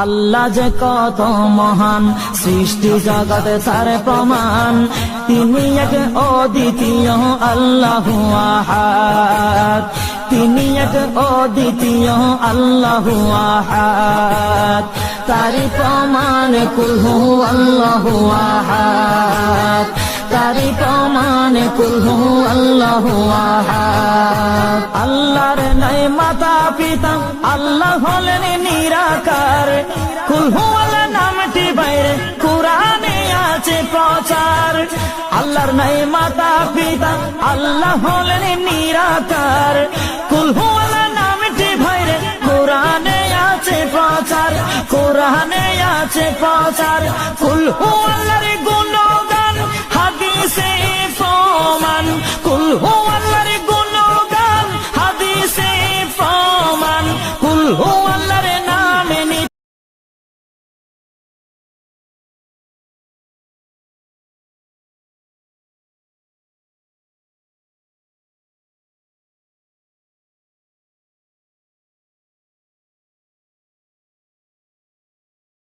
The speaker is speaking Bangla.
আল্লাহ যে কত মহান, সৃষ্টি জগতে তার প্রমাণ। তিনি এক অদ্বিতীয় আল্লাহু আহাদ, তিনি এক অদ্বিতীয় আল্লাহু আহাদ। তারি প্রমাণ কুল হু আল্লাহু আহাদ, তারি প্রমাণ কুল হু আল্লাহু আহাদ। আল্লাহর নাই মাতা পিতা, আল্লাহ হলেন নিরাকার। কুল হু আল্লাহ নামটি বাইরে কুরআনে আছে প্রচার। আল্লাহর নাই মাতা পিতা, আল্লাহ হলেন নিরাকার। কুল হু আল্লাহ নামটি বাইরে কুরআনে আছে প্রচার, কুরআনে আছে প্রচার। কুল হু আল্লাহর